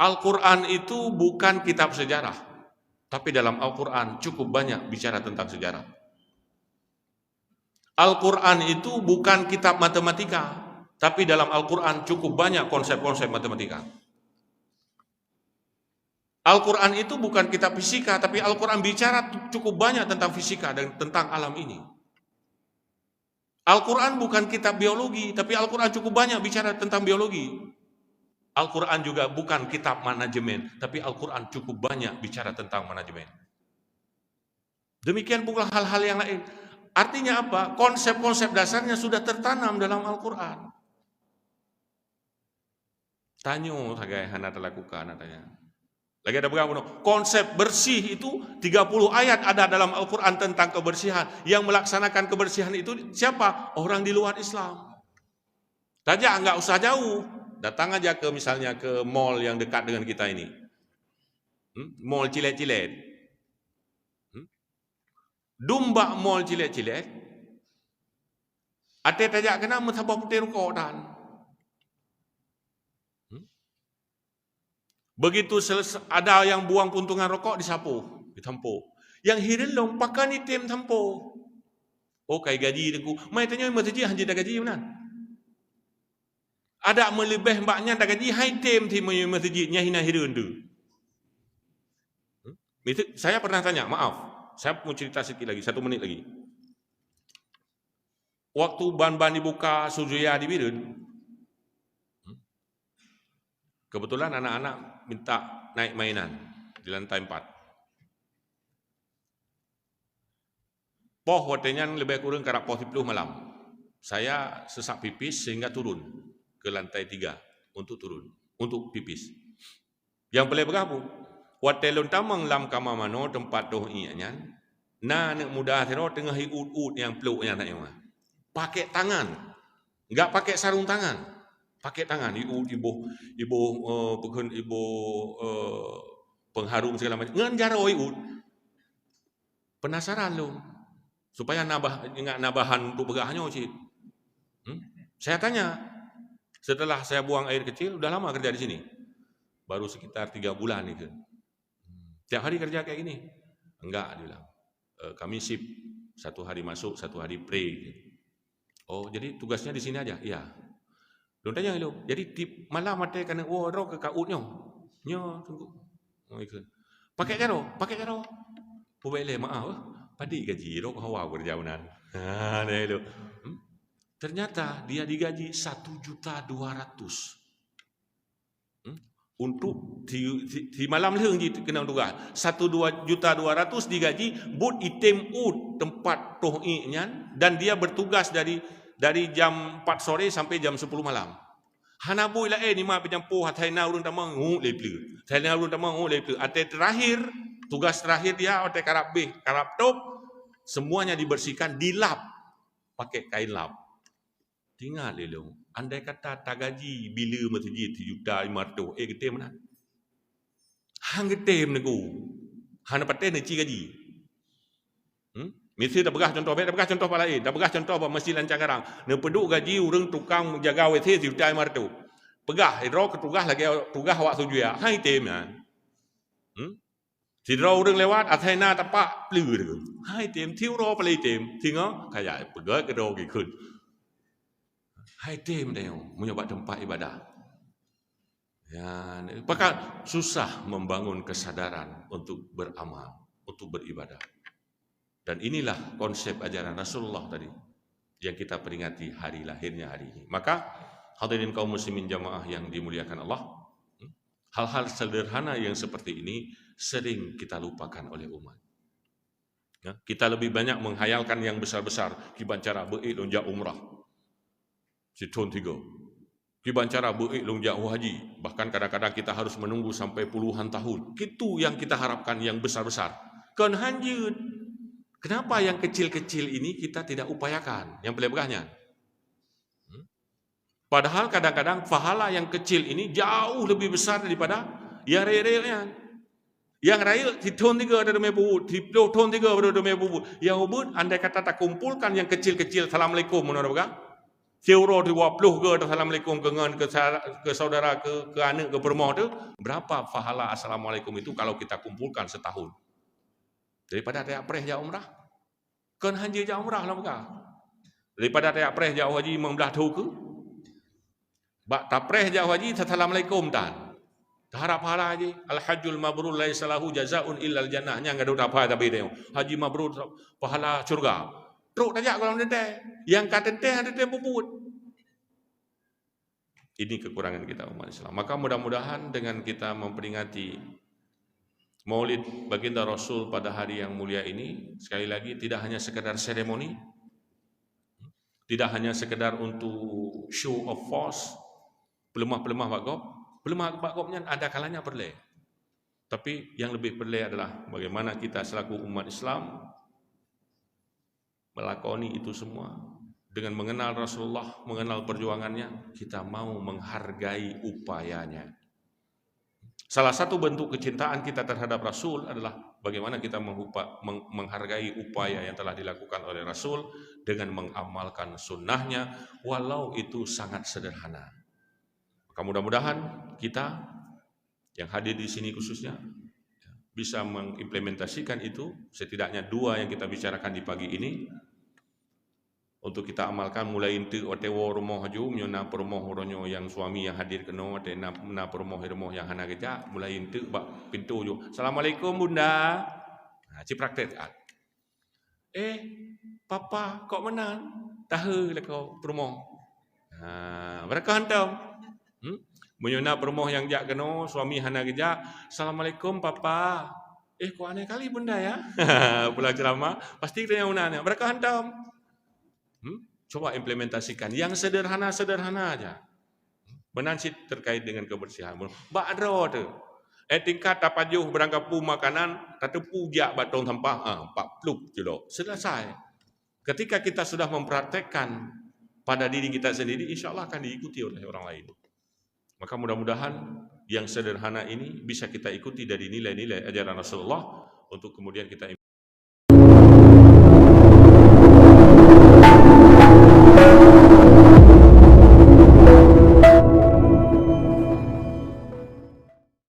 Al-Quran itu bukan kitab sejarah, tapi dalam Al-Quran cukup banyak bicara tentang sejarah. Al-Quran itu bukan kitab matematika, tapi dalam Al-Quran cukup banyak konsep-konsep matematika. Al-Quran itu bukan kitab fisika, tapi Al-Quran bicara cukup banyak tentang fisika dan tentang alam ini. Al-Quran bukan kitab biologi, tapi Al-Quran cukup banyak bicara tentang biologi. Al-Quran juga bukan kitab manajemen, tapi Al-Quran cukup banyak bicara tentang manajemen. Demikian pula hal-hal yang lain. Artinya apa? Konsep-konsep dasarnya sudah tertanam dalam Al-Quran. Tanyo sagai hana terlakukan katanya. Lagi ada berapa? Konsep bersih itu 30 ayat ada dalam Al-Quran tentang kebersihan. Yang melaksanakan kebersihan itu siapa? Orang di luar Islam. Saja nggak usah jauh. Datang aja ke misalnya ke mall yang dekat dengan kita ini. Mall Cilet-Cilet. Dumba mall Cilet-Cilet. Ate tajak kena mentabah putih rokok dan. Begitu ada yang buang puntungan rokok disapu, ditampu. Yang hirilong pakai item tampu. Oh kai gaji deku. Mai tanya masjid hanya dah gaji mana? Ada melebih mbaknya dah gaji hai tem ti masjidnya hina hirun tu. Saya pernah tanya, maaf. Saya mau cerita sedikit lagi, 1 menit lagi. Waktu ban-ban dibuka Suzuya di Birun, kebetulan anak-anak minta naik mainan di lantai 4. Poh watenya lebih kurang karak poh 10 malam. Saya sesak pipis sehingga turun ke lantai 3 untuk turun, untuk pipis. Yang boleh berapa? Watelon tamang lam kama mano tempat doh ianya. Na anak muda tero tengah ut yang peluknya tak yang. Pakai tangan. Enggak pakai sarung tangan. Pakai tangan ibu pengharum segala macam. Ngan jaro iut. Penasaran lo. Supaya nabahan untuk begahnya cik. Saya tanya. Setelah saya buang air kecil, udah lama kerja di sini. Baru sekitar 3 bulan itu. Tiap hari kerja kayak gini? Enggak, dia bilang. Kami shift. 1 hari masuk, 1 hari pray. Oh, jadi tugasnya di sini aja? Iya. Don't tanya lu. Jadi di malam mata kena roh ke kautnya. Nyo tunggu. Oh ikut. Pakai jaro. Boleh maaf. Padi gaji roh hawa berjaunan. Ha deh lu. Ternyata dia digaji 1.200.000. Untuk di malam leheng kena tugas 1.200.000 digaji but item ut tempat tohnya dan dia bertugas dari jam 4 sore sampai jam 10 malam. Hanabu ila ni ma pejampu hatai na urun tamang leplu. Hatai na urun tamang leplu. Ate terakhir tugas terakhir dia ate karap B, karap top semuanya dibersihkan dilap pakai kain lap. Tinggal lelong. Andai kata tak gaji bila masjid 1.500.000 gede mana? Hang gede menego. Hana paten ci gaji. Mesti dah begah contoh apa lain. Dah begah contoh apa masjid Lancang Garang. Ne peduk gaji urang tukang jaga WC 1.500.000. Pegah ro ketugah lagi tugah awak sujuya. Hai tem kan. Si ro urang lewat athena tapak plư được. Hai tem thiu ro palai tem. Tengok kayak pegah ke ro gi kun. Hai tem dia menyebab tempat ibadah. Ya, maka susah membangun kesadaran untuk beramal, untuk beribadah. Dan inilah konsep ajaran Rasulullah tadi yang kita peringati hari lahirnya hari ini. Maka hadirin kaum muslimin jamaah yang dimuliakan Allah, hal-hal sederhana yang seperti ini sering kita lupakan oleh umat. Ya, kita lebih banyak menghayalkan yang besar-besar, kibancara beik lonjak umrah. Situn 3. Kibancara beik lonjak haji. Bahkan kadang-kadang kita harus menunggu sampai puluhan tahun. Itu yang kita harapkan yang besar-besar. Kan hanjut. Kenapa yang kecil-kecil ini kita tidak upayakan? Yang pelebahnya. Padahal kadang-kadang pahala yang kecil ini jauh lebih besar daripada yang real-realnya. Yang real di tahun 3 ada demi bubu, di tahun 3 ada demi bubu. Yang ubud andai kata tak kumpulkan yang kecil-kecil, Assalamualaikum menurut Euro 20 ke Assalamualaikum ke saudara ke anak ke permoh tu, berapa pahala Assalamualaikum itu kalau kita kumpulkan setahun? Daripada tiap preh jauh umrah. Kan haji jauh umrah lah bukan. Daripada tiap preh jauh haji membelah tu ke? Bak tapreh jauh haji Assalamualaikum dan. Harap pahala haji. Al-hajjul mabrur laisa lahu jazaa'un illal jannah. Nya enggak ada apa tapi dia. Haji mabrur pahala surga. Teruk tajak kalau mendete. Yang kata teh ada teh bubut. Ini kekurangan kita umat Islam. Maka mudah-mudahan dengan kita memperingati Maulid baginda Rasul pada hari yang mulia ini, sekali lagi tidak hanya sekedar seremoni, tidak hanya sekedar untuk show of force, pelemah-pelemah bakop. Pelemah bakopnya ada kalanya perlu. Tapi yang lebih perlu adalah bagaimana kita selaku umat Islam melakoni itu semua dengan mengenal Rasulullah, mengenal perjuangannya, kita mau menghargai upayanya. Salah satu bentuk kecintaan kita terhadap Rasul adalah bagaimana kita menghargai upaya yang telah dilakukan oleh Rasul dengan mengamalkan sunnahnya, walau itu sangat sederhana. Maka mudah-mudahan kita yang hadir di sini khususnya bisa mengimplementasikan itu, setidaknya 2 yang kita bicarakan di pagi ini, untuk kita amalkan mulai inti otewo rumah ju nyona perumoh oronyo yang suami yang hadir keno te na perumoh yang hana kerja mulai inti bak pintu ju. Assalamualaikum bunda. Nah, ci praktek. Papa kok menan? Tahu lah kau perumoh. Mereka hantam. Menyona perumoh yang jak keno suami hana kerja. Assalamualaikum papa. Kok aneh kali bunda ya? Pula ceramah pasti kena unanya. Mereka hantam. Coba implementasikan yang sederhana-sederhana aja. Menansip terkait dengan kebersihan. Bakro tu. Tingkat tapajuh berangkapu makanan, tatepu jak batong sampah, 40 kilo. Selesai. Ketika kita sudah mempraktekkan pada diri kita sendiri, insya Allah akan diikuti oleh orang lain. Maka mudah-mudahan yang sederhana ini bisa kita ikuti dari nilai-nilai ajaran Rasulullah untuk kemudian kita